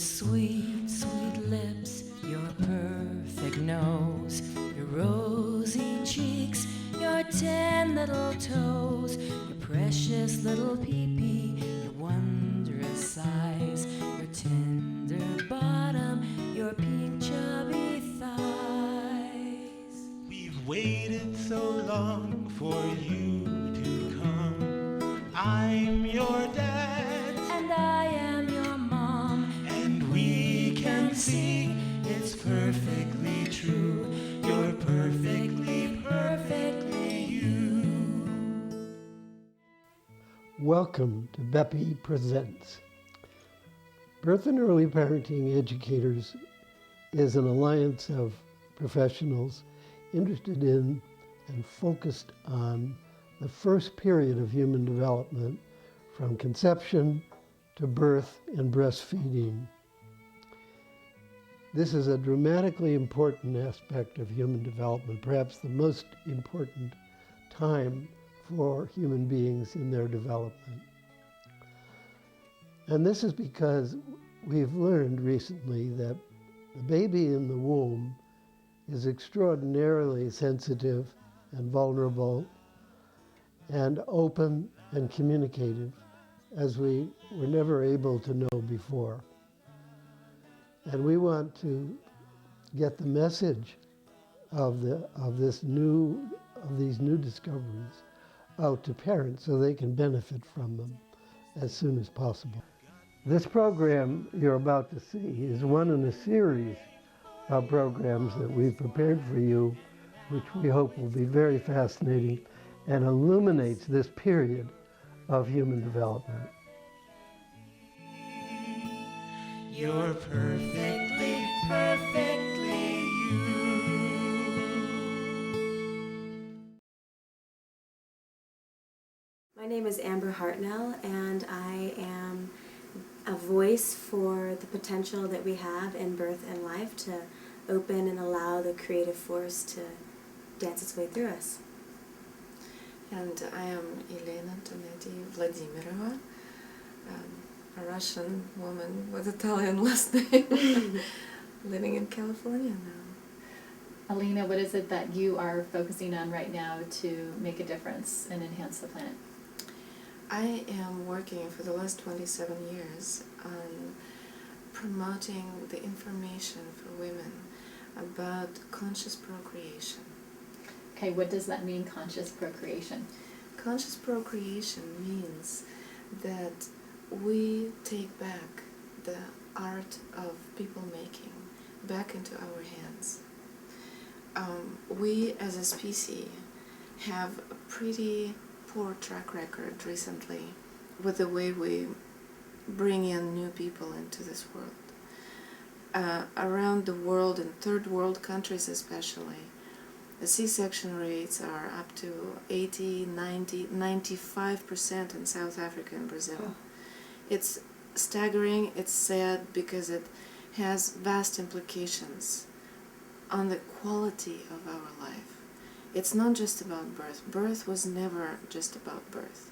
sweet, sweet lips, your perfect nose, your rosy cheeks, your 10 little toes, your precious little pee-pee, your wondrous size, your tender bottom, your pink chubby thighs. We've waited so long for you to come. I'm your dad, And I am your mom, and we can see it's perfectly true. You're perfectly, perfectly you. Welcome to BEPE Presents. Birth and Early Parenting Educators is an alliance of professionals interested in and focused on the first period of human development from conception to birth and breastfeeding. This is a dramatically important aspect of human development, perhaps the most important time for human beings in their development. And this is because we've learned recently that the baby in the womb is extraordinarily sensitive and vulnerable and open and communicative as we were never able to know before. And we want to get the message of these new discoveries out to parents so they can benefit from them as soon as possible. This program you're about to see is one in a series of programs that we've prepared for you, which we hope will be very fascinating and illuminates this period of human development. You're perfectly, perfectly you. My name is Amber Hartnell, and I am a voice for the potential that we have in birth and life to open and allow the creative force to dance its way through us. And I am Elena Tonetti Vladimirova, a Russian woman with Italian last name, living in California now. Alina, what is it that you are focusing on right now to make a difference and enhance the planet? I am working for the last 27 years on promoting the information for women about conscious procreation. Okay, what does that mean, conscious procreation? Conscious procreation means that we take back the art of people making back into our hands. We as a species have a pretty poor track record recently with the way we bring in new people into this world. Around the world, in third world countries especially, the C-section rates are up to 80, 90, 95% in South Africa and Brazil. Oh. It's staggering, it's sad, because it has vast implications on the quality of our life. It's not just about birth. Birth was never just about birth,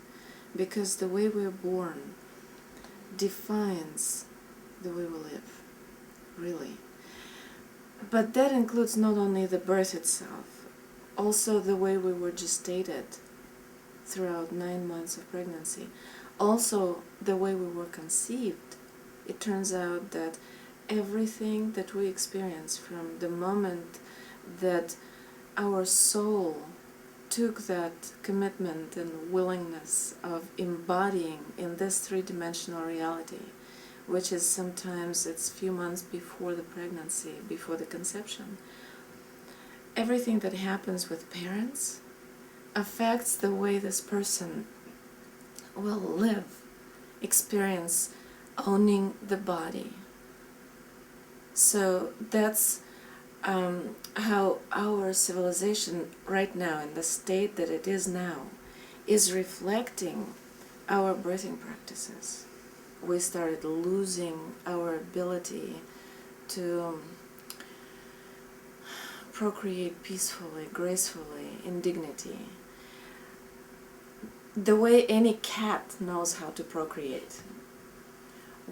because the way we're born defines the way we live, really. But that includes not only the birth itself, also the way we were gestated throughout 9 months of pregnancy, also the way we were conceived. It turns out that everything that we experience from the moment that our soul took that commitment and willingness of embodying in this three-dimensional reality, which is sometimes it's few months before the pregnancy, before the conception. Everything that happens with parents affects the way this person will live, experience owning the body. So that's how our civilization right now, in the state that it is now, is reflecting our birthing practices. We started losing our ability to procreate peacefully, gracefully, in dignity. The way any cat knows how to procreate.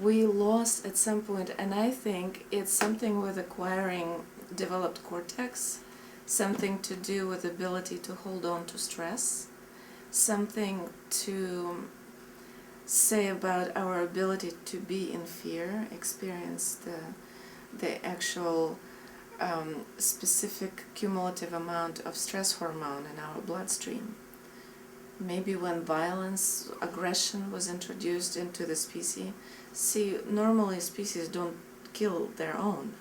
we lost at some point, and I think it's something with acquiring developed cortex, something to do with ability to hold on to stress, something to say about our ability to be in fear, experience the actual specific cumulative amount of stress hormone in our bloodstream. Maybe when violence, aggression was introduced into the species. See, normally species don't kill their own.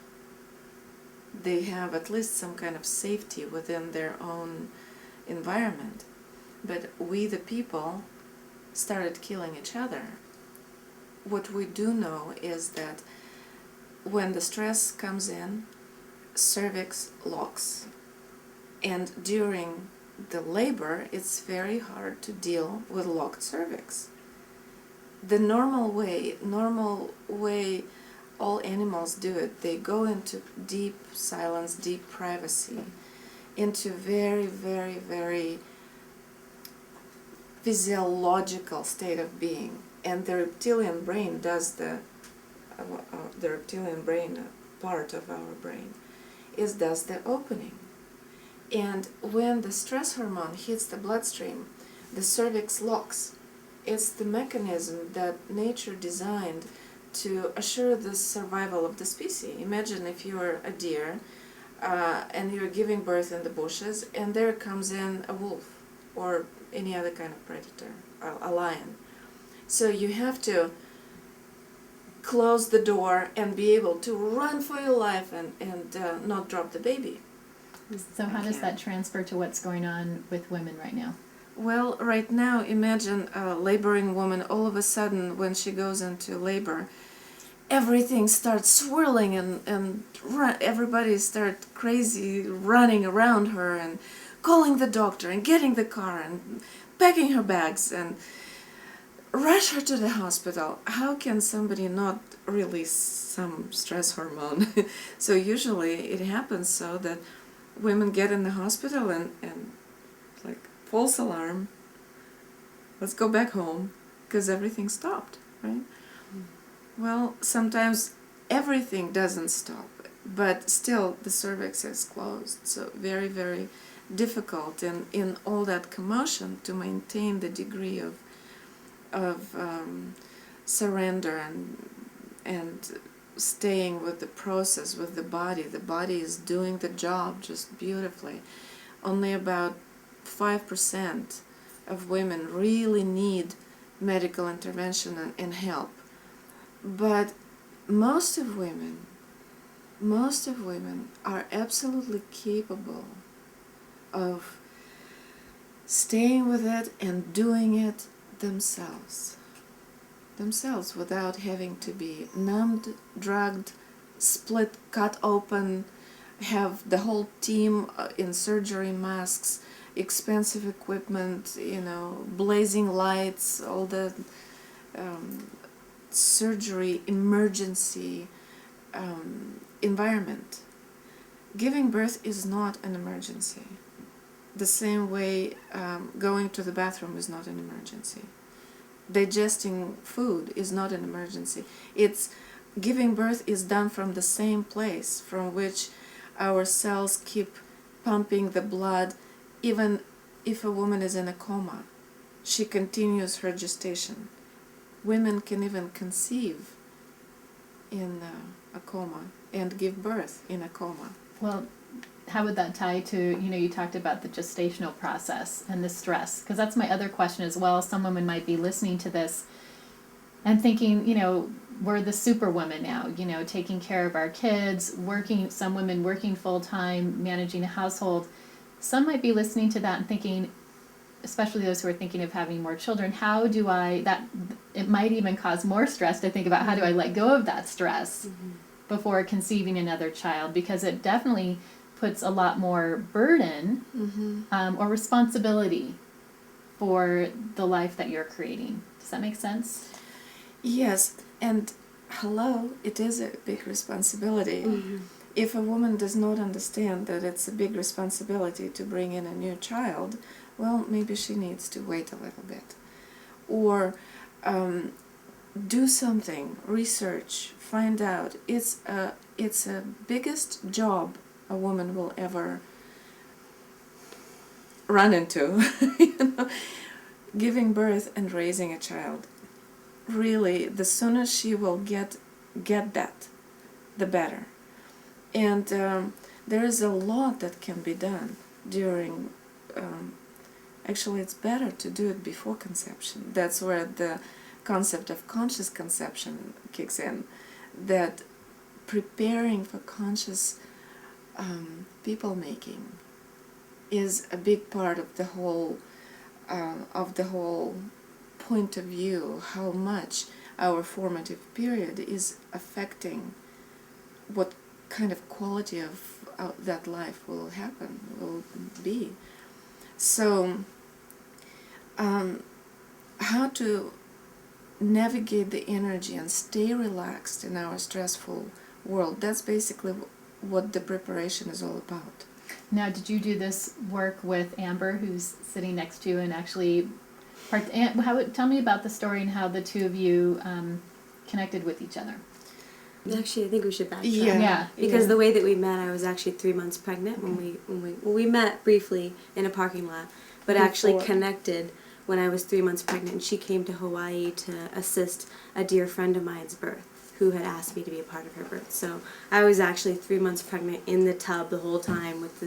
They have at least some kind of safety within their own environment. But we, the people, started killing each other. What we do know is that when the stress comes in, cervix locks. And during the labor, it's very hard to deal with locked cervix. The normal way all animals do it, they go into deep silence, deep privacy, into very, very, very physiological state of being. And the reptilian brain does the reptilian brain part of our brain does the opening. And when the stress hormone hits the bloodstream, the cervix locks. It's the mechanism that nature designed to assure the survival of the species. Imagine if you are a deer and you're giving birth in the bushes, and there comes in a wolf or any other kind of predator, a lion. So you have to close the door and be able to run for your life and not drop the baby. So how does that transfer to what's going on with women right now? Well, right now, imagine a laboring woman, all of a sudden, when she goes into labor, everything starts swirling and everybody starts crazy running around her and calling the doctor and getting the car and packing her bags and rush her to the hospital. How can somebody not release some stress hormone? So usually it happens so that women get in the hospital and like, false alarm, let's go back home, because everything stopped, right? Well, sometimes everything doesn't stop, but still the cervix is closed, so very, very difficult in all that commotion to maintain the degree of surrender and staying with the process, with the body. The body is doing the job just beautifully. Only about 5% of women really need medical intervention and help. But most of women are absolutely capable of staying with it and doing it themselves without having to be numbed, drugged, split, cut open, have the whole team in surgery masks, expensive equipment, blazing lights, all the surgery emergency environment. Giving birth is not an emergency. The same way going to the bathroom is not an emergency. Digesting food is not an emergency. Giving birth is done from the same place from which our cells keep pumping the blood. Even if a woman is in a coma, she continues her gestation. Women can even conceive in a coma and give birth in a coma. Well, how would that tie to, you talked about the gestational process and the stress, because that's my other question as well. Some women might be listening to this and thinking, we're the superwoman now, taking care of our kids, working, some women working full-time, managing a household. Some might be listening to that and thinking, especially those who are thinking of having more children, it might even cause more stress to think about how do I let go of that stress before conceiving another child, because it definitely puts a lot more burden or responsibility for the life that you're creating. Does that make sense? Yes, and it is a big responsibility. If a woman does not understand that it's a big responsibility to bring in a new child, well, maybe she needs to wait a little bit. Or do something, research, find out. It's a biggest job a woman will ever run into. Giving birth and raising a child. Really, the sooner she will get that, the better. And there is a lot that can be done during. Actually, it's better to do it before conception. That's where the concept of conscious conception kicks in. That preparing for conscious people making is a big part of the whole point of view, how much our formative period is affecting what kind of quality of that life will be. So how to navigate the energy and stay relaxed in our stressful world, that's basically what the preparation is all about. Now, did you do this work with Amber, who's sitting next to you, and actually tell me about the story and how the two of you connected with each other? Actually, I think we should backtrack. Yeah. Because the way that we met, I was actually 3 months pregnant when we met briefly in a parking lot, but actually connected when I was 3 months pregnant. And she came to Hawaii to assist a dear friend of mine's birth, who had asked me to be a part of her birth. So I was actually 3 months pregnant in the tub the whole time with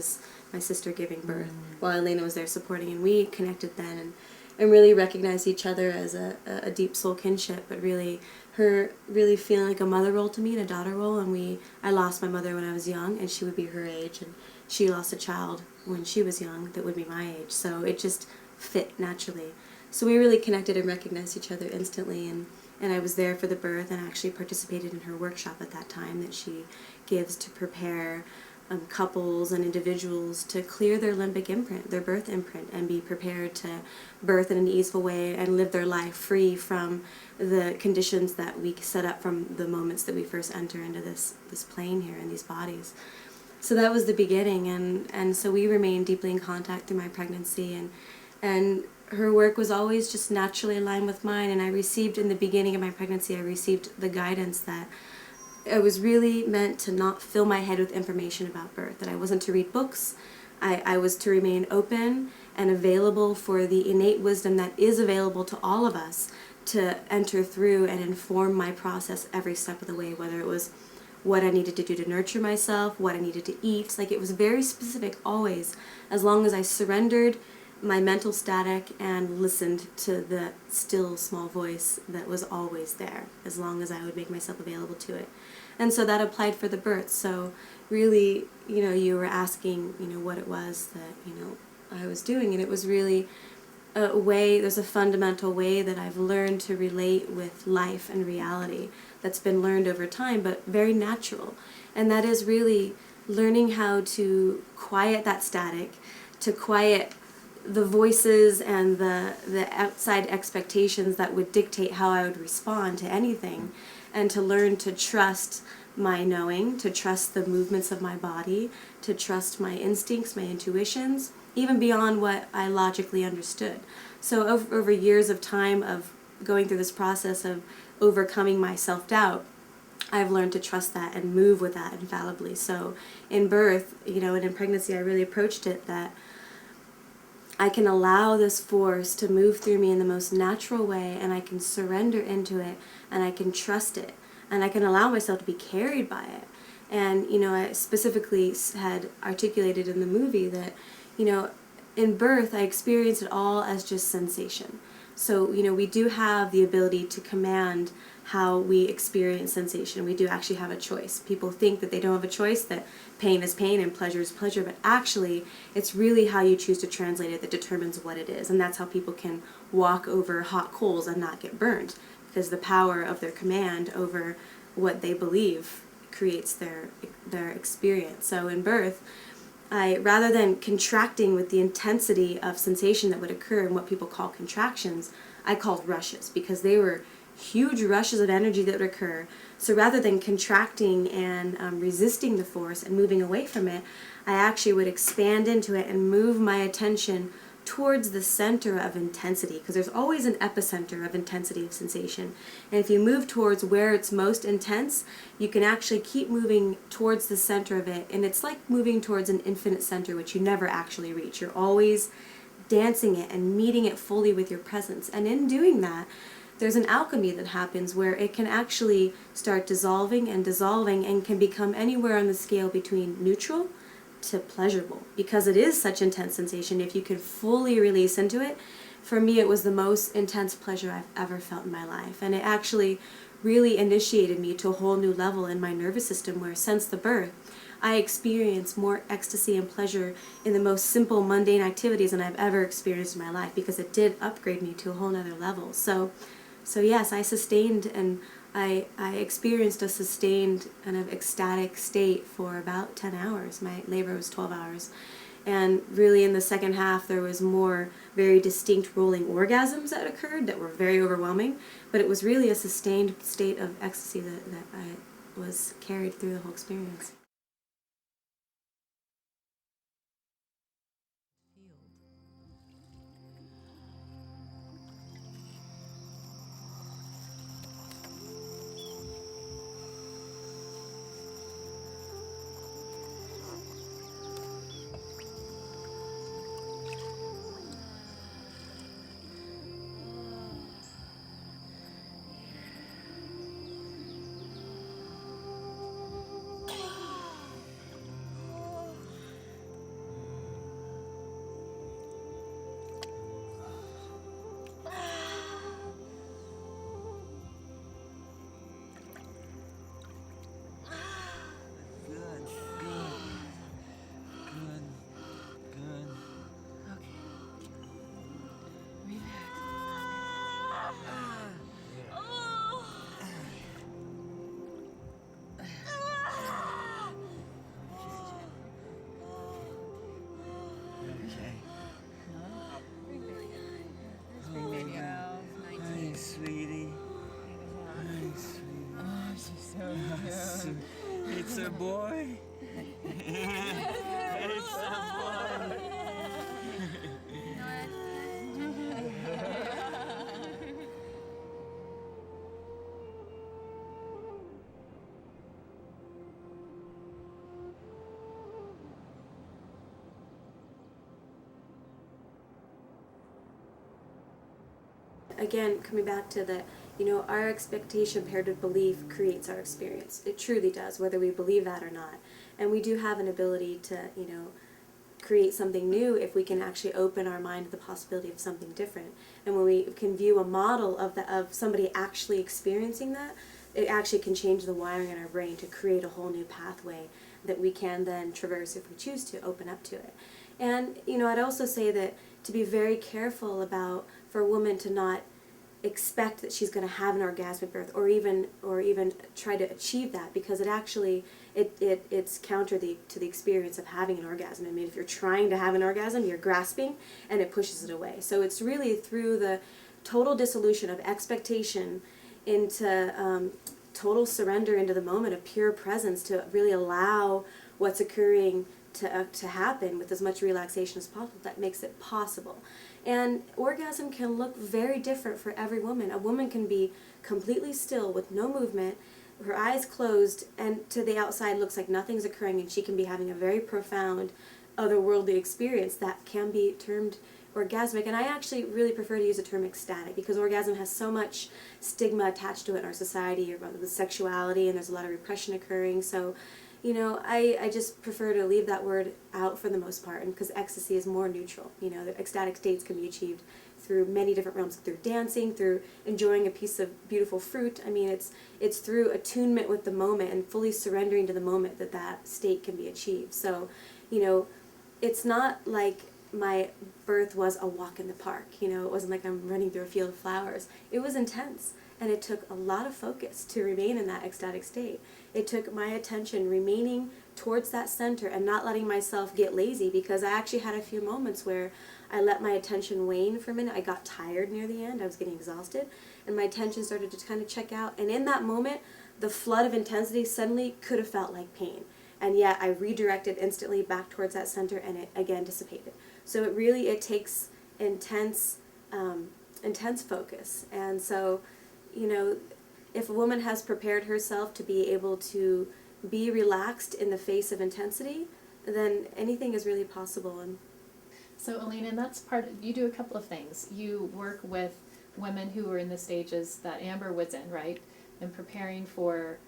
my sister giving birth, while Elena was there supporting, and we connected then and really recognized each other as a deep soul kinship, but really her really feeling like a mother role to me and a daughter role. And I lost my mother when I was young, and she would be her age, and she lost a child when she was young that would be my age, so it just fit naturally. So we really connected and recognized each other instantly, and I was there for the birth and actually participated in her workshop at that time that she gives to prepare couples and individuals to clear their limbic imprint, their birth imprint, and be prepared to birth in an easeful way and live their life free from the conditions that we set up from the moments that we first enter into this plane here in these bodies. So that was the beginning, and so we remained deeply in contact through my pregnancy, and her work was always just naturally aligned with mine. And I received, in the beginning of my pregnancy, I received the guidance that I was really meant to not fill my head with information about birth, that I wasn't to read books. I was to remain open and available for the innate wisdom that is available to all of us to enter through and inform my process every step of the way, whether it was what I needed to do to nurture myself, what I needed to eat. Like, it was very specific always, as long as I surrendered my mental static and listened to the still small voice that was always there, as long as I would make myself available to it. And so that applied for the birth. So really, you were asking, what it was that, I was doing, and it was really a way, there's a fundamental way that I've learned to relate with life and reality that's been learned over time, but very natural. And that is really learning how to quiet that static, to quiet the voices and the outside expectations that would dictate how I would respond to anything, and to learn to trust my knowing, to trust the movements of my body, to trust my instincts, my intuitions, even beyond what I logically understood. So over years of time of going through this process of overcoming my self-doubt, I've learned to trust that and move with that infallibly. So in birth, and in pregnancy, I really approached it that I can allow this force to move through me in the most natural way, and I can surrender into it, and I can trust it, and I can allow myself to be carried by it. And, I specifically had articulated in the movie that, in birth, I experienced it all as just sensation. So, we do have the ability to command how we experience sensation. We do actually have a choice. People think that they don't have a choice, that pain is pain and pleasure is pleasure, but actually it's really how you choose to translate it that determines what it is. And that's how people can walk over hot coals and not get burned, because the power of their command over what they believe creates their experience. So in birth, rather than contracting with the intensity of sensation that would occur in what people call contractions, I called rushes, because they were huge rushes of energy that would occur. So rather than contracting and resisting the force and moving away from it, I actually would expand into it and move my attention towards the center of intensity, because there's always an epicenter of intensity of sensation. And if you move towards where it's most intense, you can actually keep moving towards the center of it. And it's like moving towards an infinite center, which you never actually reach. You're always dancing it and meeting it fully with your presence. And in doing that, there's an alchemy that happens where it can actually start dissolving and can become anywhere on the scale between neutral to pleasurable, because it is such intense sensation. If you can fully release into it, for me it was the most intense pleasure I've ever felt in my life. And it actually really initiated me to a whole new level in my nervous system, where since the birth I experienced more ecstasy and pleasure in the most simple mundane activities than I've ever experienced in my life, because it did upgrade me to a whole nother level. So yes, I sustained and I experienced a sustained kind of ecstatic state for about 10 hours. My labor was 12 hours. And really in the second half there was more very distinct rolling orgasms that occurred that were very overwhelming. But it was really a sustained state of ecstasy that I was carried through the whole experience. It's a boy. It's a boy. Again, coming back to the, our expectation paired with belief creates our experience. It truly does, whether we believe that or not. And we do have an ability to, create something new if we can actually open our mind to the possibility of something different. And when we can view a model of somebody actually experiencing that, it actually can change the wiring in our brain to create a whole new pathway that we can then traverse if we choose to open up to it. And, I'd also say that to be very careful about, for a woman to not expect that she's going to have an orgasmic birth or even try to achieve that, because it actually it's counter to the experience of having an orgasm. I mean, if you're trying to have an orgasm, you're grasping and it pushes it away. So it's really through the total dissolution of expectation into total surrender into the moment of pure presence to really allow what's occurring to happen with as much relaxation as possible that makes it possible. And orgasm can look very different for every woman. A woman can be completely still with no movement, her eyes closed, and to the outside looks like nothing's occurring, and she can be having a very profound otherworldly experience that can be termed orgasmic. And I actually really prefer to use the term ecstatic, because orgasm has so much stigma attached to it in our society about the sexuality, and there's a lot of repression occurring. So I just prefer to leave that word out for the most part, and because ecstasy is more neutral. The ecstatic states can be achieved through many different realms, through dancing, through enjoying a piece of beautiful fruit. I mean, it's through attunement with the moment and fully surrendering to the moment that state can be achieved. So, it's not like my birth was a walk in the park. It wasn't like I'm running through a field of flowers. It was intense. And it took a lot of focus to remain in that ecstatic state. It took my attention remaining towards that center and not letting myself get lazy, because I actually had a few moments where I let my attention wane for a minute. I got tired near the end. I was getting exhausted. And my attention started to kind of check out. And in that moment, the flood of intensity suddenly could have felt like pain. And yet I redirected instantly back towards that center, and it again dissipated. So it takes intense, intense focus. And so, you know, if a woman has prepared herself to be able to be relaxed in the face of intensity, then anything is really possible. And So, Alina, that's you do a couple of things. You work with women who are in the stages that Amber was in, right? And preparing for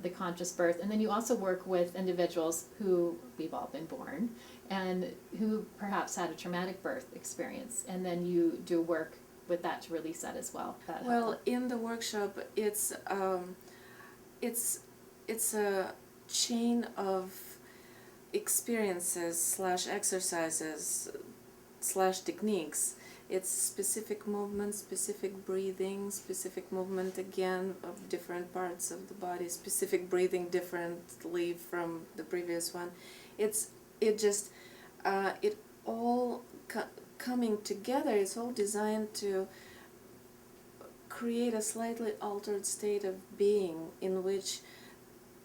the conscious birth. And then you also work with individuals who, we've all been born, and who perhaps had a traumatic birth experience. And then you do work with that to release that as well. Well, in the workshop, it's a chain of experiences slash exercises slash techniques. It's specific movement, specific breathing, specific movement again of different parts of the body, specific breathing differently from the previous one. It all coming together. It's all designed to create a slightly altered state of being in which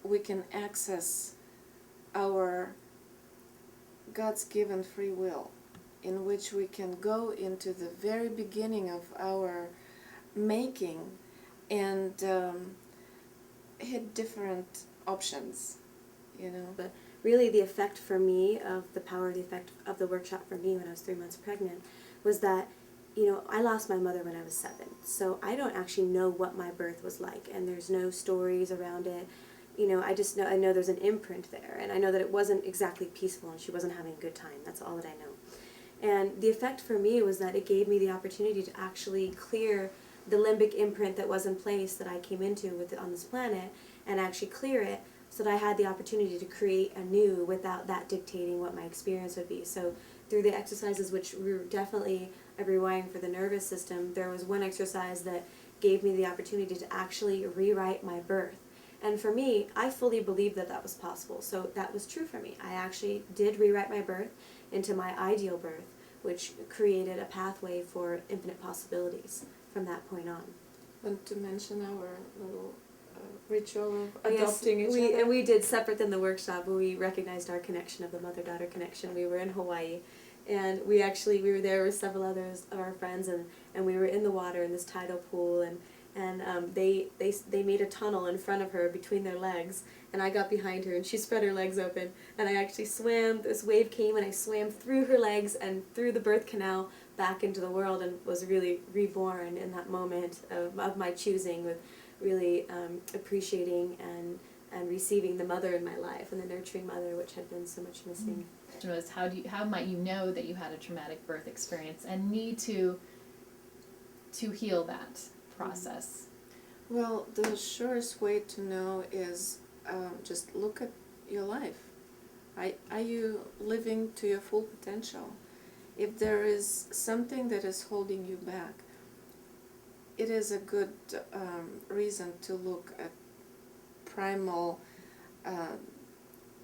we can access our God's given free will, in which we can go into the very beginning of our making and hit different options, you know. but really the effect for me of the power, the effect of the workshop for me when I was 3 months pregnant was that, you know, I lost my mother when I was 7. So I don't actually know what my birth was like, and there's no stories around it. You know, I know there's an imprint there, and I know that it wasn't exactly peaceful and she wasn't having a good time. That's all that I know. And the effect for me was that it gave me the opportunity to actually clear the limbic imprint that was in place that I came into on this planet, and actually clear it so that I had the opportunity to create anew without that dictating what my experience would be. So through the exercises, which were definitely a rewiring for the nervous system, there was one exercise that gave me the opportunity to actually rewrite my birth. And for me, I fully believed that that was possible. So that was true for me. I actually did rewrite my birth into my ideal birth, which created a pathway for infinite possibilities from that point on. Want to mention our little ritual of Yes, adopting each other? And we did separate than the workshop, where we recognized our connection of the mother-daughter connection. We were in Hawaii, and we were there with several others of our friends, and we were in the water in this tidal pool, and they made a tunnel in front of her between their legs, and I got behind her and she spread her legs open, and I actually swam. This wave came and I swam through her legs and through the birth canal back into the world, and was really reborn in that moment of my choosing, with really appreciating and receiving the mother in my life, and the nurturing mother, which had been so much missing. Was how might you know that you had a traumatic birth experience and need to heal that process? Well, the surest way to know is just look at your life. Are you living to your full potential? If there is something that is holding you back, it is a good reason to look at primal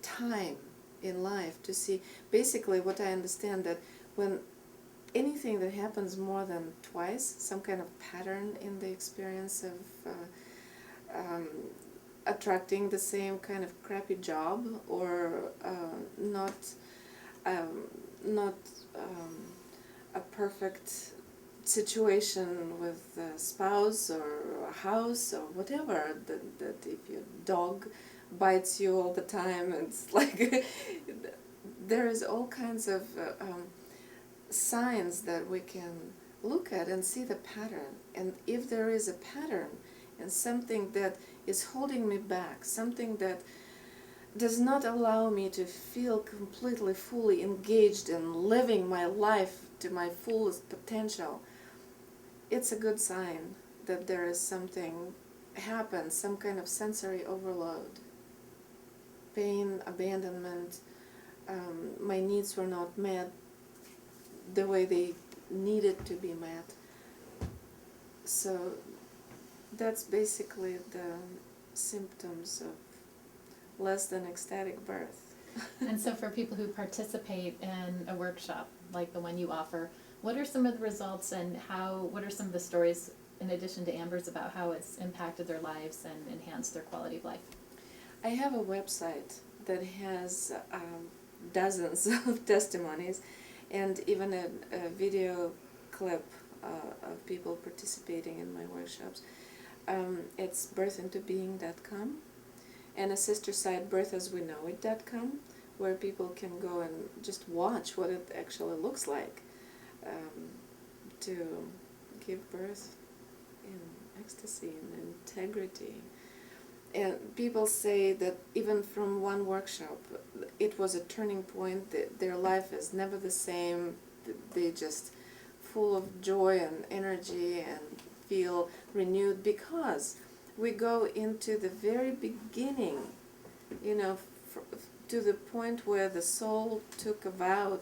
time in life to see. Basically, what I understand, that when anything that happens more than twice, some kind of pattern in the experience of attracting the same kind of crappy job, or not a perfect situation with a spouse or a house or whatever, that if your dog bites you all the time, it's like there is all kinds of signs that we can look at and see the pattern. And if there is a pattern and something that is holding me back, something that does not allow me to feel completely fully engaged in living my life to my fullest potential, it's a good sign that there is something happens, some kind of sensory overload, pain, abandonment, my needs were not met the way they needed to be met. So that's basically the symptoms of less than ecstatic birth. And so for people who participate in a workshop like the one you offer, what are some of the results, and what are some of the stories, in addition to Amber's, about how it's impacted their lives and enhanced their quality of life? I have a website that has dozens of testimonies, and even a video clip of people participating in my workshops. It's birthintobeing.com, and a sister site, birthasweknowit.com, where people can go and just watch what it actually looks like to give birth in ecstasy and integrity. And people say that even from one workshop, it was a turning point. Their life is never the same. They just full of joy and energy and feel renewed, because we go into the very beginning, you know, to the point where the soul took a vow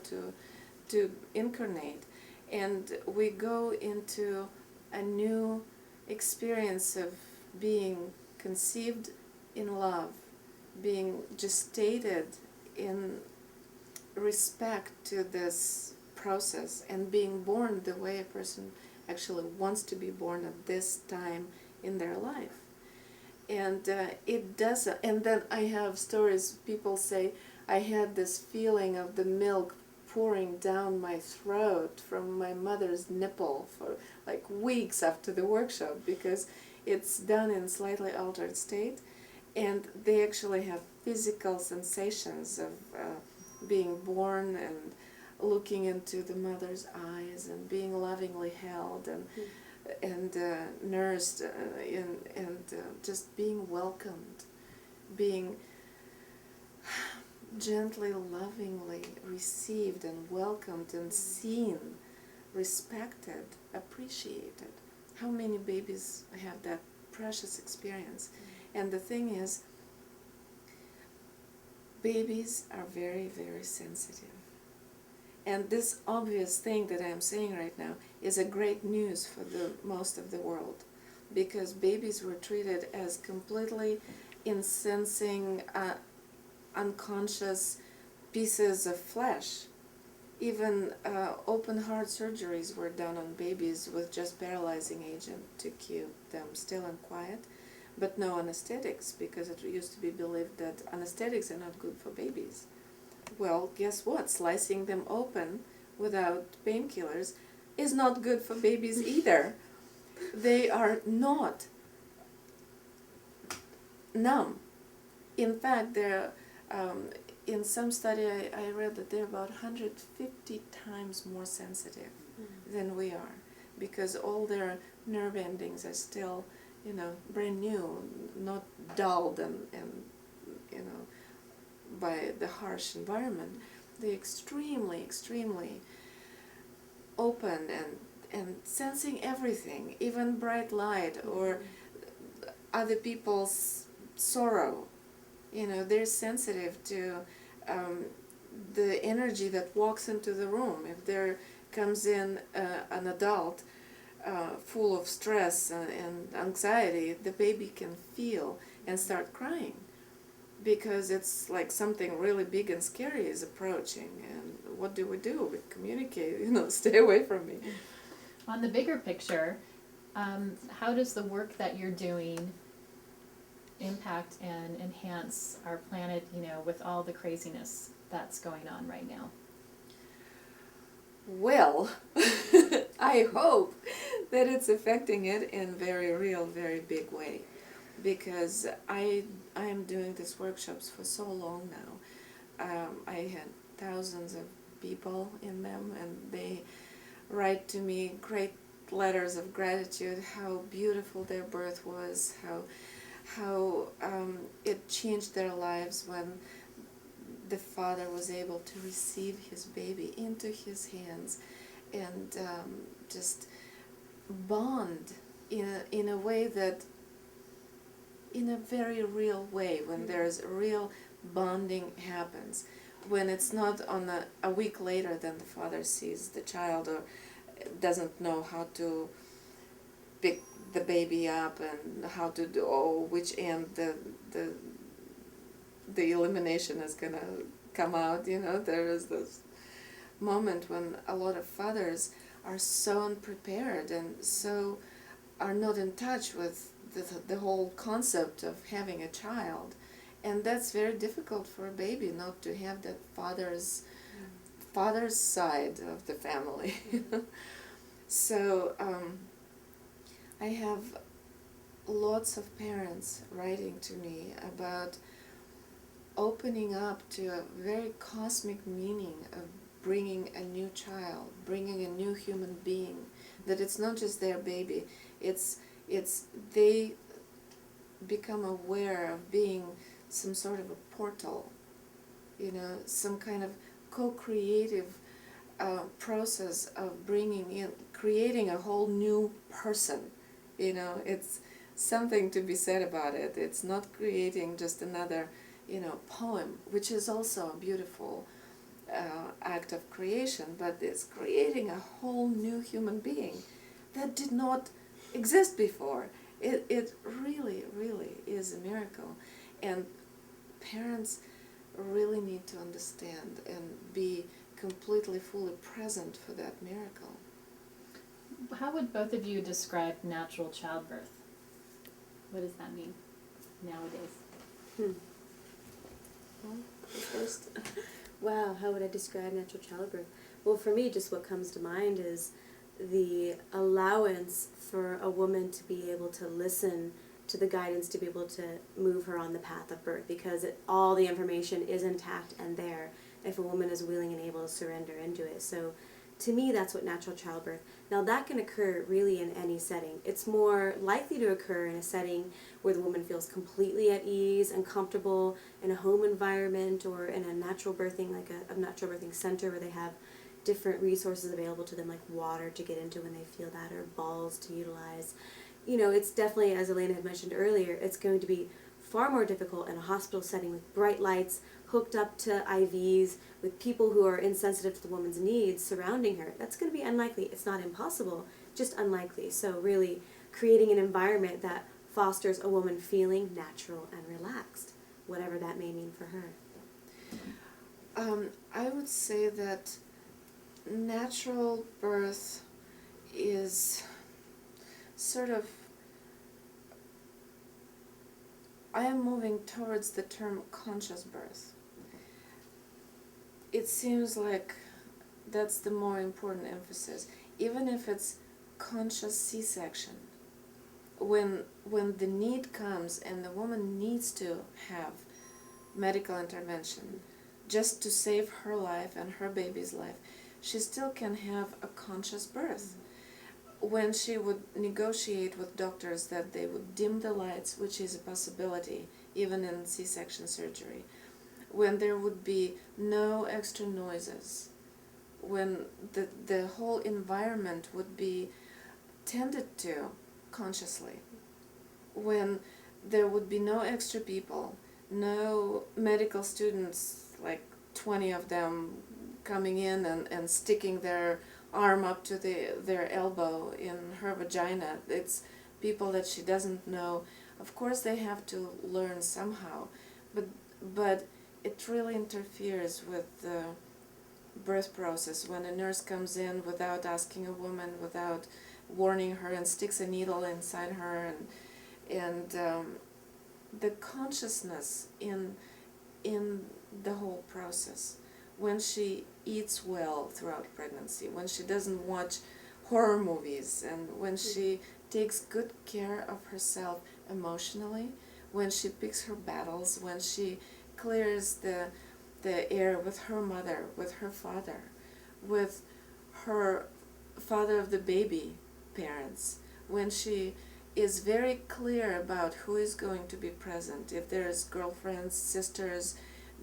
to incarnate, and we go into a new experience of being conceived in love, being gestated in respect to this process, and being born the way a person actually wants to be born at this time in their life. And it does, and then I have stories, people say, I had this feeling of the milk pouring down my throat from my mother's nipple for like weeks after the workshop, because it's done in slightly altered state, and they actually have physical sensations of being born and looking into the mother's eyes and being lovingly held and nursed and just being welcomed, being gently, lovingly received and welcomed and seen, respected, appreciated. How many babies have that precious experience? And the thing is, babies are very, very sensitive. And this obvious thing that I'm saying right now is a great news for the most of the world, because babies were treated as completely insensing, unconscious pieces of flesh. Even open heart surgeries were done on babies with just paralyzing agent to keep them still and quiet, but no anesthetics, because it used to be believed that anesthetics are not good for babies. Well, guess what? Slicing them open without painkillers is not good for babies either. They are not numb. In fact, they're in some study I read that they're about 150 times more sensitive than we are, because all their nerve endings are still, you know, brand new, not dulled and you know, by the harsh environment. They're extremely, extremely open and sensing everything, even bright light or other people's sorrow. You know, they're sensitive to the energy that walks into the room. If there comes in an adult full of stress and anxiety, the baby can feel and start crying, because it's like something really big and scary is approaching. And what do? We communicate, you know, stay away from me. On the bigger picture, how does the work that you're doing impact and enhance our planet, you know, with all the craziness that's going on right now? Well, I hope that it's affecting it in very real, very big way, because I am doing these workshops for so long now. I had thousands of people in them, and they write to me great letters of gratitude, how beautiful their birth was, how it changed their lives when the father was able to receive his baby into his hands and just bond in a way that, in a very real way, when there's real bonding happens, when it's not on a week later then the father sees the child or doesn't know how to pick the baby up and how to do, or which end the elimination is gonna come out. You know, there is this moment when a lot of fathers are so unprepared and so are not in touch with the whole concept of having a child, and that's very difficult for a baby not to have that father's father's side of the family. So I have lots of parents writing to me about opening up to a very cosmic meaning of bringing a new child, bringing a new human being, that it's not just their baby, it's they become aware of being some sort of a portal, you know, some kind of co-creative process of bringing in, creating a whole new person, you know. It's something to be said about it. It's not creating just another, you know, poem, which is also a beautiful act of creation, but it's creating a whole new human being that did not exist before. It really, really is a miracle. And parents really need to understand and be completely, fully present for that miracle. How would both of you describe natural childbirth? What does that mean nowadays? Well, first, wow, how would I describe natural childbirth? Well, for me, just what comes to mind is the allowance for a woman to be able to listen to the guidance, to be able to move her on the path of birth, because all the information is intact and there if a woman is willing and able to surrender into it. So to me, that's what natural childbirth. Now that can occur really in any setting. It's more likely to occur in a setting where the woman feels completely at ease and comfortable in a home environment, or in a natural birthing, like a natural birthing center where they have different resources available to them, like water to get into when they feel that, or balls to utilize. You know, it's definitely, as Elena had mentioned earlier, it's going to be far more difficult in a hospital setting with bright lights, hooked up to IVs, with people who are insensitive to the woman's needs surrounding her. That's going to be unlikely. It's not impossible, just unlikely. So really creating an environment that fosters a woman feeling natural and relaxed, whatever that may mean for her. I would say that natural birth is sort of, I am moving towards the term conscious birth. It seems like that's the more important emphasis. Even if it's conscious C-section, when the need comes and the woman needs to have medical intervention just to save her life and her baby's life, she still can have a conscious birth. When she would negotiate with doctors that they would dim the lights, which is a possibility even in C-section surgery, when there would be no extra noises, when the whole environment would be tended to consciously, when there would be no extra people, no medical students, like 20 of them coming in and sticking their arm up to their elbow in her vagina. It's people that she doesn't know. Of course they have to learn somehow, but it really interferes with the birth process when a nurse comes in without asking a woman, without warning her, and sticks a needle inside her, and the consciousness in the whole process, when she eats well throughout pregnancy, when she doesn't watch horror movies, and when she takes good care of herself emotionally, when she picks her battles, when she clears the air with her mother, with her father, with her father of the baby parents, when she is very clear about who is going to be present. If there's girlfriends, sisters,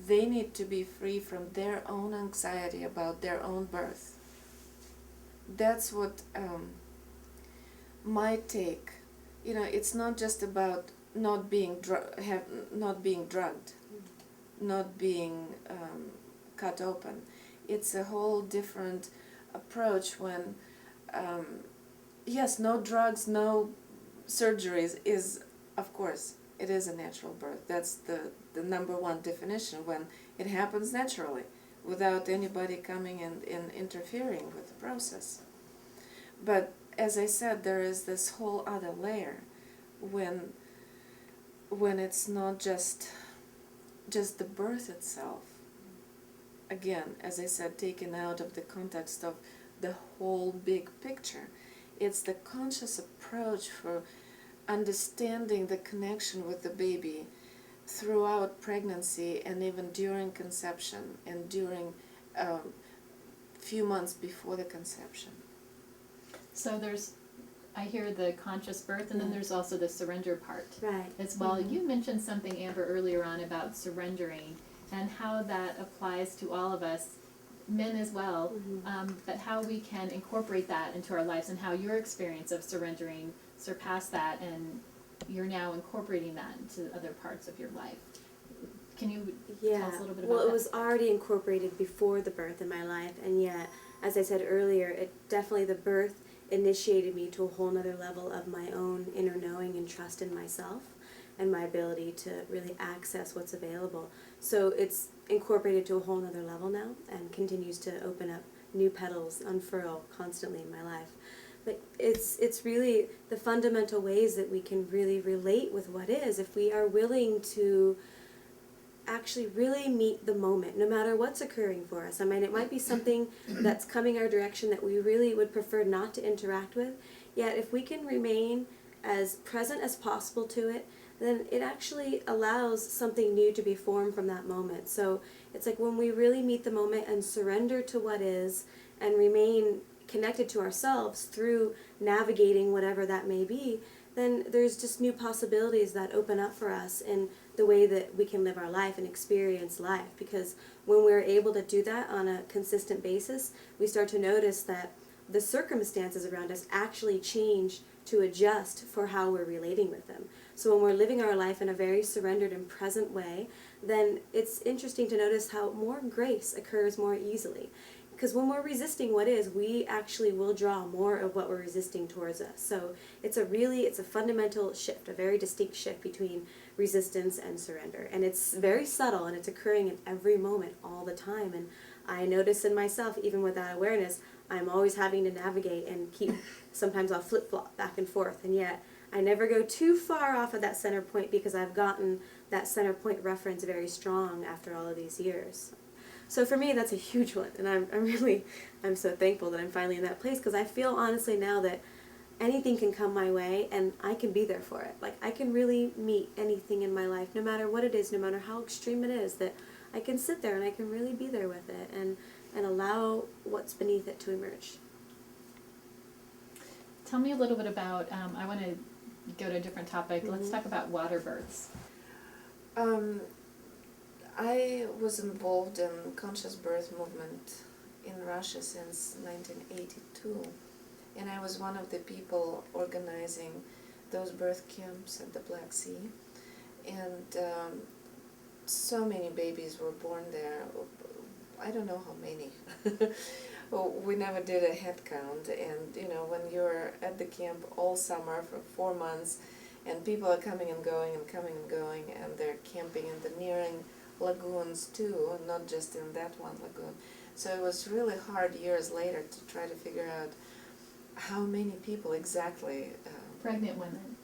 they need to be free from their own anxiety about their own birth. That's what my take. You know, it's not just about not being not being drugged, not being cut open. It's a whole different approach when, yes, no drugs, no surgeries is, of course, it is a natural birth. That's the number one definition, when it happens naturally, without anybody coming and interfering with the process. But as I said, there is this whole other layer when it's not just the birth itself. again, as I said, taken out of the context of the whole big picture. It's the conscious approach for understanding the connection with the baby throughout pregnancy and even during conception and during few months before the conception. So I hear the conscious birth, and then there's also the surrender part Right. as well. You mentioned something, Amber, earlier on about surrendering and how that applies to all of us, men as well, but how we can incorporate that into our lives and how your experience of surrendering surpassed that, and you're now incorporating that into other parts of your life. Can you tell us a little bit about well, that? it was already incorporated before the birth in my life, and yet, as I said earlier, the birth initiated me to a whole nother level of my own inner knowing and trust in myself and my ability to really access what's available. So it's incorporated to a whole nother level now and continues to open up new petals, unfurl constantly in my life. But it's really the fundamental ways that we can really relate with what is, if we are willing to actually really meet the moment, no matter what's occurring for us. I mean, it might be something that's coming our direction that we really would prefer not to interact with, yet if we can remain as present as possible to it, then it actually allows something new to be formed from that moment. So it's like when we really meet the moment and surrender to what is and remain connected to ourselves through navigating whatever that may be, then there's just new possibilities that open up for us in the way that we can live our life and experience life. Because when we're able to do that on a consistent basis, we start to notice that the circumstances around us actually change to adjust for how we're relating with them. So when we're living our life in a very surrendered and present way, then it's interesting to notice how more grace occurs more easily. Because when we're resisting what is, we actually will draw more of what we're resisting towards us. So it's a fundamental shift, a very distinct shift between resistance and surrender. And it's very subtle, and it's occurring in every moment all the time. And I notice in myself, even with that awareness, I'm always having to navigate and sometimes I'll flip-flop back and forth. And yet I never go too far off of that center point because I've gotten that center point reference very strong after all of these years. So for me, that's a huge one, and I'm so thankful that I'm finally in that place, because I feel honestly now that anything can come my way and I can be there for it. Like, I can really meet anything in my life, no matter what it is, no matter how extreme it is, that I can sit there and I can really be there with it and allow what's beneath it to emerge. Tell me a little bit about, I want to go to a different topic. Let's talk about water births. I was involved in conscious birth movement in Russia since 1982, and I was one of the people organizing those birth camps at the Black Sea, and so many babies were born there. I don't know how many. We never did a head count, and when you're at the camp all summer for 4 months, and people are coming and going and coming and going, and they're camping in the nearing lagoons too, not just in that one lagoon. So it was really hard years later to try to figure out how many people exactly. Pregnant women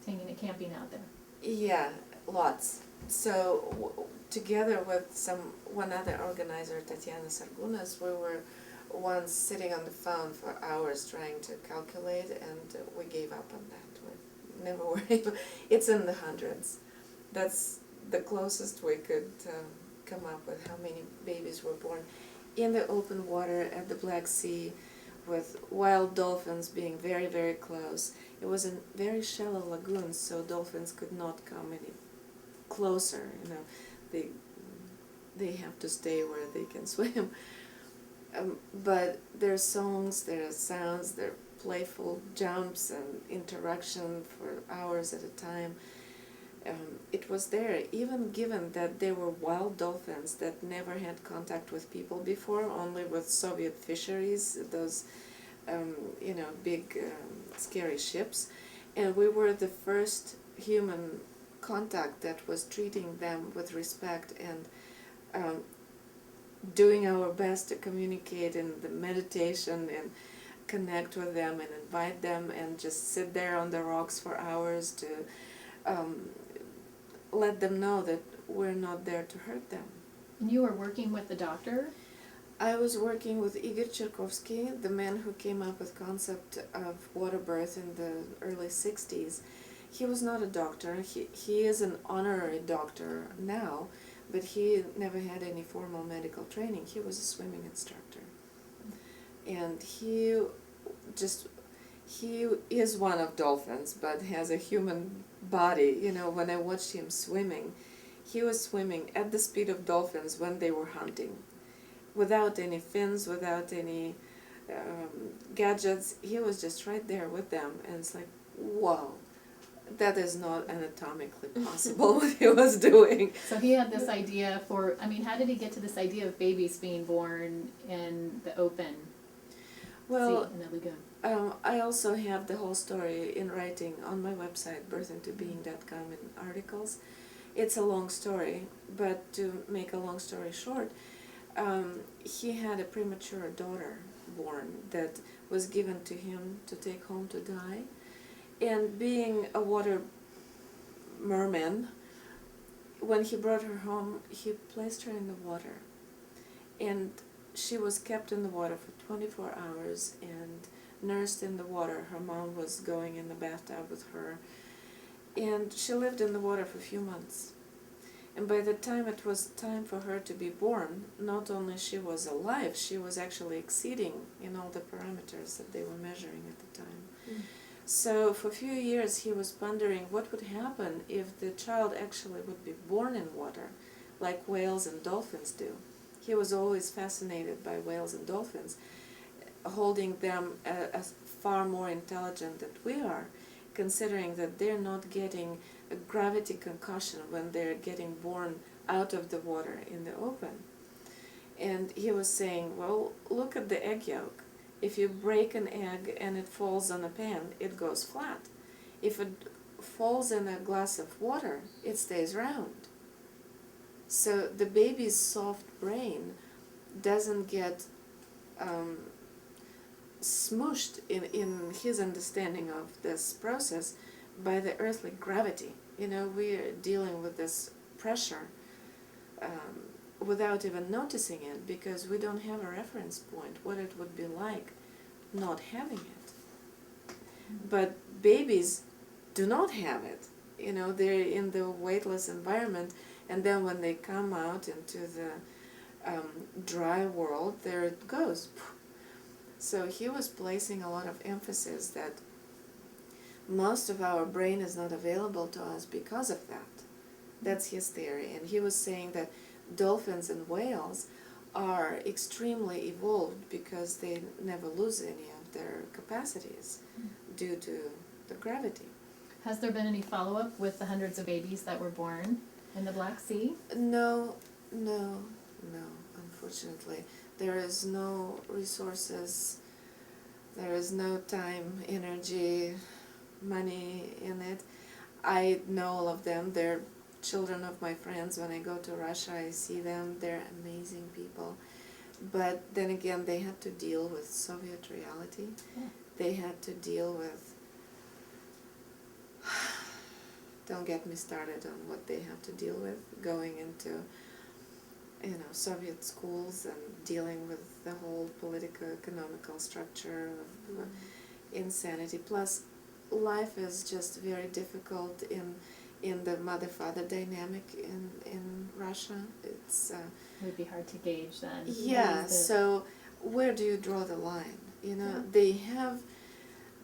taking a camping out there. Yeah, lots. So together with one other organizer, Tatiana Sargunas, we were once sitting on the phone for hours trying to calculate, and we gave up on that. We never were able. It's in the hundreds. That's the closest we could come up with how many babies were born in the open water at the Black Sea, with wild dolphins being very, very close. It was a very shallow lagoon, so dolphins could not come any closer. They have to stay where they can swim. But their songs, their sounds, their playful jumps and interaction for hours at a time. It was there, even given that they were wild dolphins that never had contact with people before, only with Soviet fisheries, those big scary ships. And we were the first human contact that was treating them with respect and doing our best to communicate in the meditation and connect with them and invite them and just sit there on the rocks for hours to let them know that we're not there to hurt them. And you were working with the doctor? I was working with Igor Cherkovsky, the man who came up with concept of water birth in the early 60s. He was not a doctor. He is an honorary doctor now, but he never had any formal medical training. He was a swimming instructor. And he is one of dolphins, but has a human body. You know, when I watched him swimming, he was swimming at the speed of dolphins when they were hunting. Without any fins, without any gadgets, he was just right there with them, and it's like, wow, that is not anatomically possible what he was doing. So he had this idea for, I mean, how did he get to this idea of babies being born in the open Well, sea in the lagoon? I also have the whole story in writing on my website, birthintobeing.com, in articles. It's a long story, but to make a long story short, he had a premature daughter born that was given to him to take home to die. And being a water merman, when he brought her home, he placed her in the water. And she was kept in the water for 24 hours and nursed in the water. Her mom was going in the bathtub with her. And she lived in the water for a few months. And by the time it was time for her to be born, not only she was alive, she was actually exceeding in all the parameters that they were measuring at the time. Mm. So for a few years he was pondering what would happen if the child actually would be born in water, like whales and dolphins do. He was always fascinated by whales and dolphins, holding them as far more intelligent than we are, considering that they're not getting a gravity concussion when they're getting born out of the water in the open. And he was saying, well, look at the egg yolk. If you break an egg and it falls on a pan, it goes flat. If it falls in a glass of water, it stays round. So the baby's soft brain doesn't get smooshed in his understanding of this process by the earthly gravity. You know, we are dealing with this pressure without even noticing it, because we don't have a reference point, what it would be like not having it. But babies do not have it. You know, they're in the weightless environment, and then when they come out into the dry world, there it goes. So he was placing a lot of emphasis that most of our brain is not available to us because of that. That's his theory. And he was saying that dolphins and whales are extremely evolved because they never lose any of their capacities due to the gravity. Has there been any follow-up with the hundreds of babies that were born in the Black Sea? No, unfortunately. There is no resources, there is no time, energy, money in it. I know all of them. They're children of my friends. When I go to Russia, I see them. They're amazing people. But then again, they had to deal with Soviet reality. Yeah. They had to deal with, don't get me started on what they have to deal with, going into, you know, Soviet schools and dealing with the whole political, economical structure of insanity. Plus, life is just very difficult in the mother-father dynamic in Russia. It's It would be hard to gauge then. yeah. So where do you draw the line? You know, they have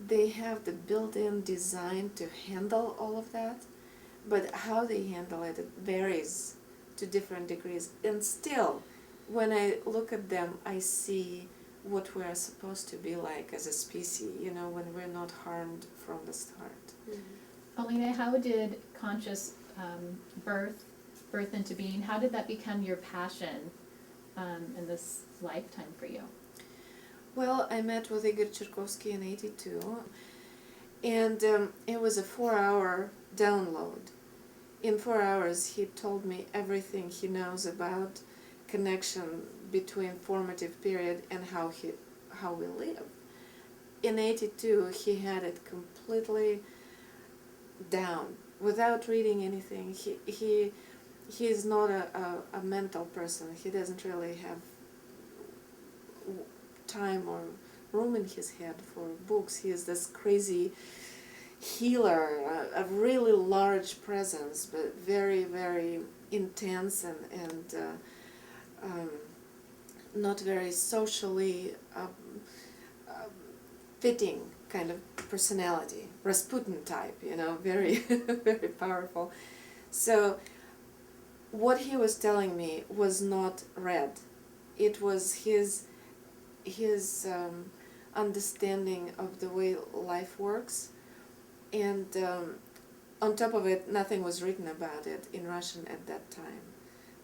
the built-in design to handle all of that, but how they handle it, it varies to different degrees. And still, when I look at them, I see what we are supposed to be like as a species, you know, when we're not harmed from the start. Alina, how did conscious birth into being, how did that become your passion in this lifetime for you? Well, I met with Igor Cherkovsky in '82, and it was a 4-hour download. In 4 hours, he told me everything he knows about connection between formative period and how we live. In '82, he had it completely down without reading anything. he is not a mental person. He doesn't really have time or room in his head for books. He is this crazy healer, a really large presence, but very, very intense and not very socially fitting kind of personality, Rasputin type, very, very powerful. So what he was telling me was not read. It was his understanding of the way life works, and on top of it, nothing was written about it in Russian at that time.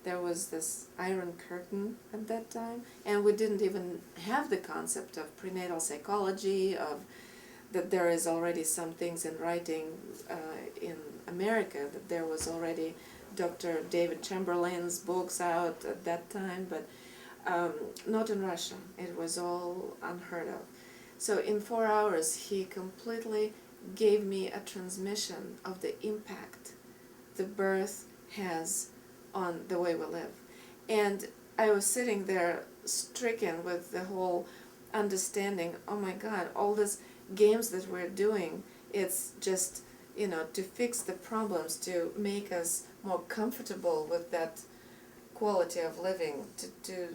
There was this iron curtain at that time, and we didn't even have the concept of prenatal psychology, of that there is already some things in writing in America, that there was already Dr. David Chamberlain's books out at that time, but not in Russia. It was all unheard of. So in 4 hours, he completely gave me a transmission of the impact the birth has on the way we live. And I was sitting there stricken with the whole understanding, oh my God, all these games that we're doing, it's just, to fix the problems, to make us more comfortable with that quality of living, to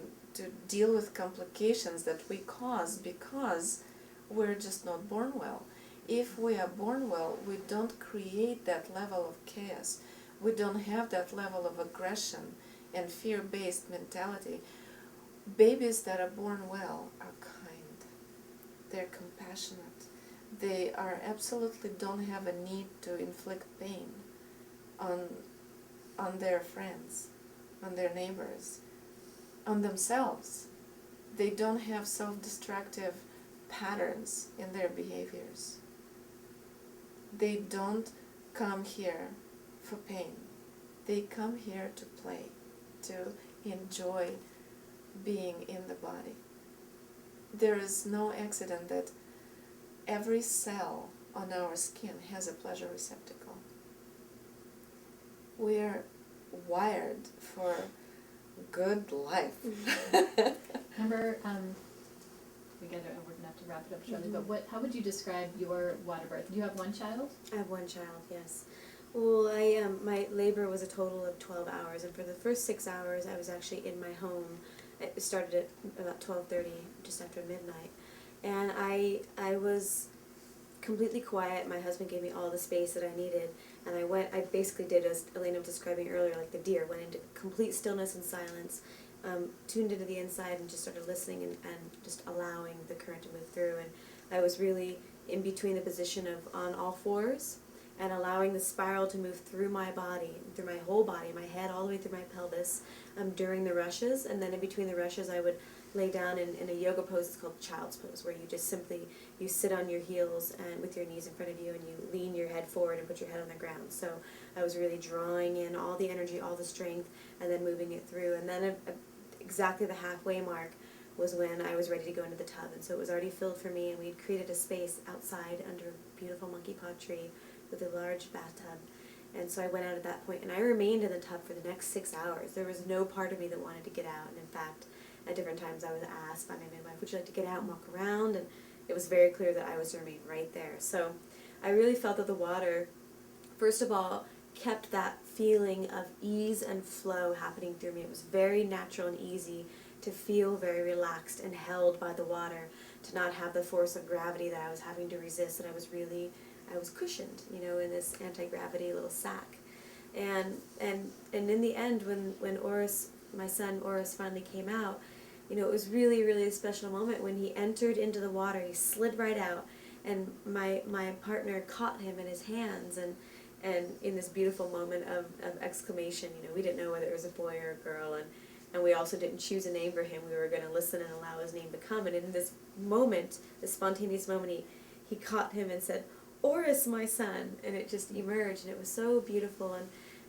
deal with complications that we cause because we're just not born well. If we are born well, we don't create that level of chaos. We don't have that level of aggression and fear-based mentality. Babies that are born well are kind. They're compassionate. They are absolutely don't have a need to inflict pain on their friends, on their neighbors, on themselves. They don't have self-destructive patterns in their behaviors. They don't come here for pain. They come here to play, to enjoy being in the body. There is no accident that every cell on our skin has a pleasure receptacle. We're wired for good life. Remember, we're gonna have to wrap it up shortly, but how would you describe your water birth? Do you have one child? I have one child, yes. Well, my labor was a total of 12 hours, and for the first 6 hours, I was actually in my home. It started at about 12:30, just after midnight, and I was completely quiet. My husband gave me all the space that I needed, and I basically did, as Elena was describing earlier, like the deer, went into complete stillness and silence, tuned into the inside and just started listening and just allowing the current to move through. And I was really in between the position of on all fours and allowing the spiral to move through my body, through my whole body, my head all the way through my pelvis during the rushes. And then in between the rushes I would lay down in a yoga pose. It's called child's pose, where you just simply, you sit on your heels and with your knees in front of you, and you lean your head forward and put your head on the ground. So I was really drawing in all the energy, all the strength, and then moving it through. And then exactly the halfway mark was when I was ready to go into the tub. And so it was already filled for me, and we'd created a space outside under a beautiful monkey pod tree with a large bathtub. And so I went out at that point, and I remained in the tub for the next 6 hours. There was no part of me that wanted to get out. And in fact, at different times I was asked by my midwife, would you like to get out and walk around? And it was very clear that I was to remain right there. So I really felt that the water, first of all, kept that feeling of ease and flow happening through me. It was very natural and easy to feel very relaxed and held by the water, to not have the force of gravity that I was having to resist, and I was cushioned, in this anti-gravity little sack. And in the end, when Oris, my son Oris, finally came out, it was really, really a special moment when he entered into the water. He slid right out, and my partner caught him in his hands, and in this beautiful moment of exclamation, we didn't know whether it was a boy or a girl, and we also didn't choose a name for him. We were going to listen and allow his name to come. And in this moment, this spontaneous moment, he caught him and said, "Oris, my son," and it just emerged, and it was so beautiful,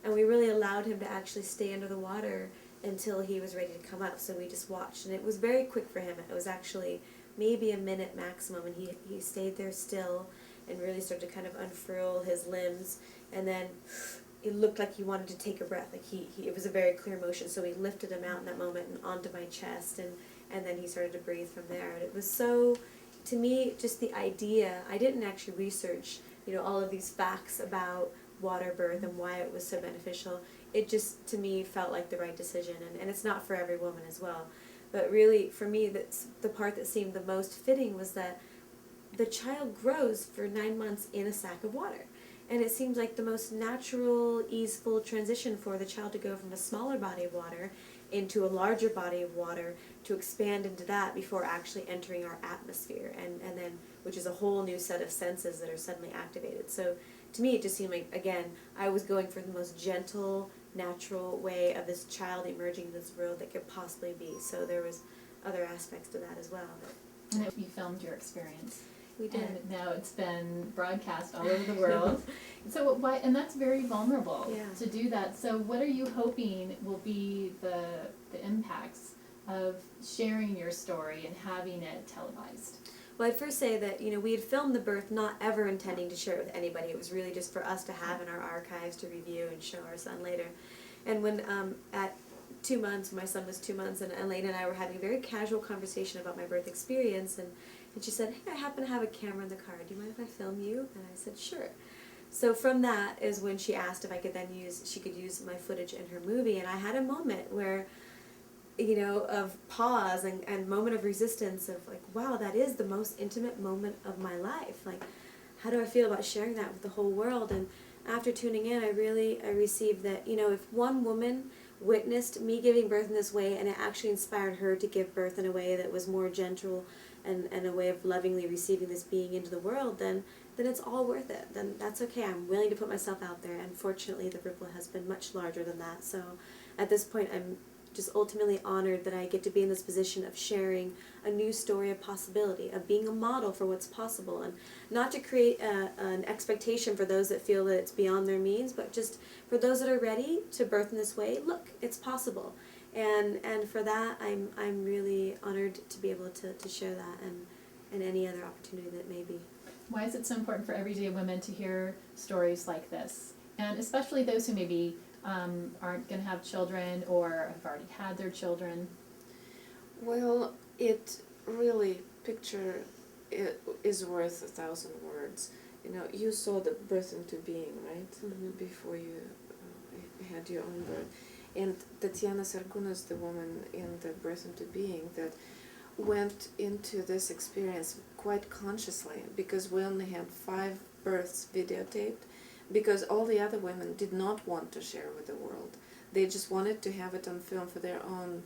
and we really allowed him to actually stay under the water until he was ready to come up. So we just watched, and it was very quick for him. It was actually maybe a minute maximum, and he stayed there still and really started to kind of unfurl his limbs, and then it looked like he wanted to take a breath. Like it was a very clear motion. So we lifted him out in that moment and onto my chest, and then he started to breathe from there. And it was so, to me, just the idea. I didn't actually research, all of these facts about water birth and why it was so beneficial. It just, to me, felt like the right decision, and it's not for every woman as well. But really, for me, that's the part that seemed the most fitting was that the child grows for 9 months in a sack of water. And it seems like the most natural, easeful transition for the child to go from a smaller body of water into a larger body of water, to expand into that before actually entering our atmosphere, and then, which is a whole new set of senses that are suddenly activated. So to me, it just seemed like, again, I was going for the most gentle, natural way of this child emerging in this world that could possibly be. So there was other aspects to that as well. And you filmed your experience. We did. And now it's been broadcast all over the world. So why? And that's very vulnerable to do that. So what are you hoping will be the impacts of sharing your story and having it televised? Well, I'd first say that, we had filmed the birth not ever intending to share it with anybody. It was really just for us to have in our archives to review and show our son later. And when, at 2 months, my son was 2 months, and Elena and I were having a very casual conversation about my birth experience, and she said, "Hey, I happen to have a camera in the car. Do you mind if I film you?" And I said, "Sure." So from that is when she asked if I could then she could use my footage in her movie, and I had a moment where, of pause and moment of resistance of like, wow, that is the most intimate moment of my life. Like, how do I feel about sharing that with the whole world? And after tuning in, I received that, if one woman witnessed me giving birth in this way and it actually inspired her to give birth in a way that was more gentle and a way of lovingly receiving this being into the world, then it's all worth it. Then that's okay. I'm willing to put myself out there, and fortunately the ripple has been much larger than that. So at this point, I'm just ultimately honored that I get to be in this position of sharing a new story of possibility, of being a model for what's possible, and not to create an expectation for those that feel that it's beyond their means, but just for those that are ready to birth in this way. Look, it's possible. And for that, I'm really honored to be able to share that, and any other opportunity that may be. Why is it so important for everyday women to hear stories like this? And especially those who maybe aren't going to have children or have already had their children? Well, it really, picture is worth 1,000 words. You saw the birth into being, right? Mm-hmm. Before you had your own birth. And Tatiana Sarguna is the woman in the birth into being that went into this experience quite consciously, because we only had 5 births videotaped, because all the other women did not want to share with the world. They just wanted to have it on film for their own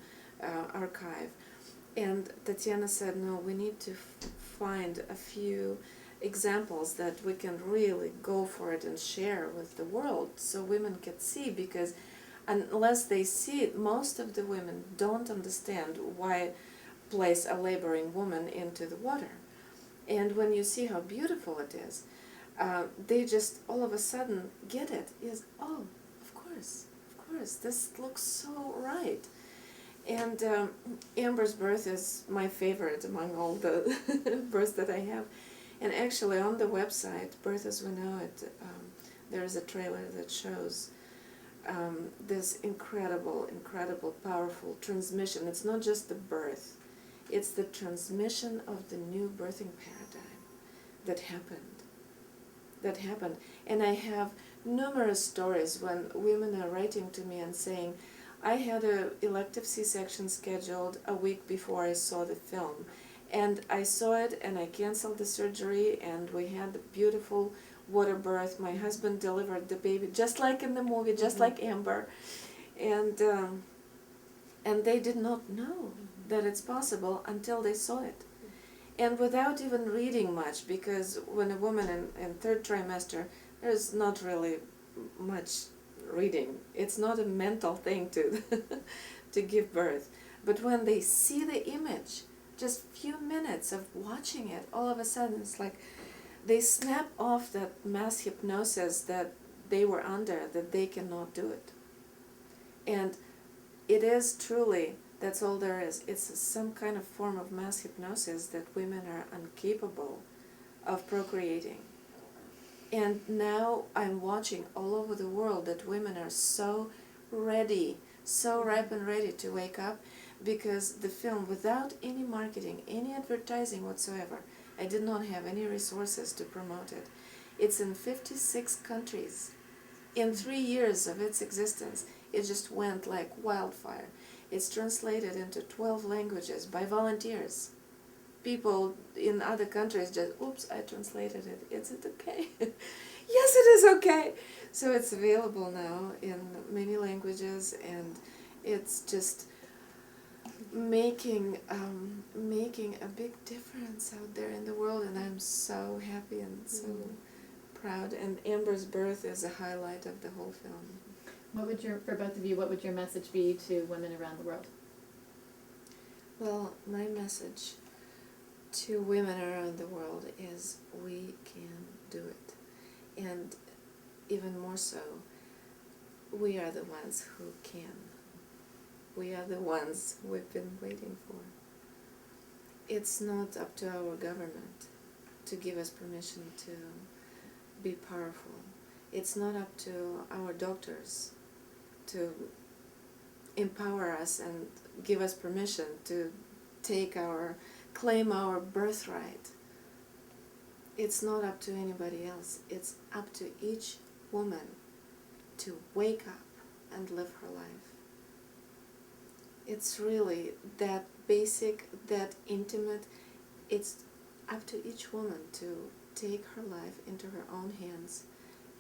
archive. And Tatiana said, no, we need to find a few examples that we can really go for it and share with the world so women can see, because unless they see it, most of the women don't understand why place a laboring woman into the water. And when you see how beautiful it is, they just all of a sudden get it. Yes, oh, of course, this looks so right. And Amber's birth is my favorite among all the births that I have. And actually on the website, Birth as We Know It, there is a trailer that shows this incredible, powerful transmission. It's not just the birth, it's the transmission of the new birthing paradigm that happened. And I have numerous stories when women are writing to me and saying, I had an elective C-section scheduled a week before I saw the film. And I saw it and I canceled the surgery, and we had a beautiful water birth. My husband delivered the baby just like in the movie, just like Amber. And they did not know that it's possible until they saw it. And without even reading much, because when a woman in third trimester, there's not really much reading. It's not a mental thing to to give birth. But when they see the image, just few minutes of watching it, all of a sudden it's like they snap off that mass hypnosis that they were under, that they cannot do it. And it is truly, that's all there is. It's some kind of form of mass hypnosis that women are incapable of procreating. And now I'm watching all over the world that women are so ready, so ripe and ready to wake up, because the film, without any marketing, any advertising whatsoever, I did not have any resources to promote it. It's in 56 countries. In 3 years of its existence, it just went like wildfire. It's translated into 12 languages by volunteers. People in other countries just, oops, I translated it. Is it okay? Yes, it is okay. So it's available now in many languages, and it's just making a big difference out there in the world, and I'm so happy and so proud. And Amber's birth is a highlight of the whole film. For both of you, what would your message be to women around the world? Well, my message to women around the world is we can do it. And even more so, we are the ones who can. We are the ones we've been waiting for. It's not up to our government to give us permission to be powerful. It's not up to our doctors to empower us and give us permission to claim our birthright. It's not up to anybody else. It's up to each woman to wake up and live her life. It's really that basic, that intimate. It's up to each woman to take her life into her own hands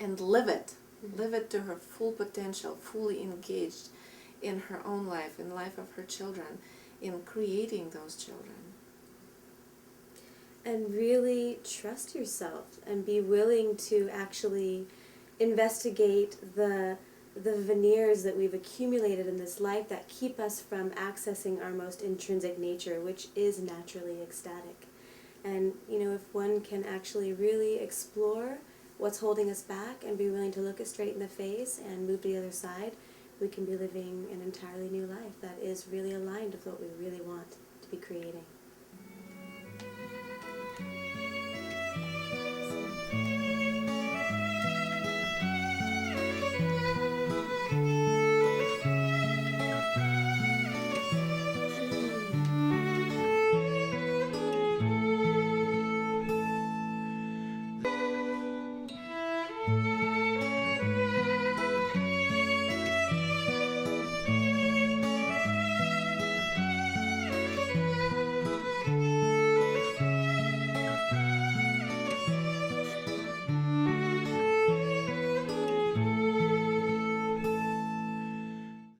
and live it. Live it to her full potential, fully engaged in her own life, in the life of her children, in creating those children. And really trust yourself and be willing to actually investigate the veneers that we've accumulated in this life that keep us from accessing our most intrinsic nature, which is naturally ecstatic. And, if one can actually really explore what's holding us back and be willing to look it straight in the face and move to the other side, we can be living an entirely new life that is really aligned with what we really want to be creating.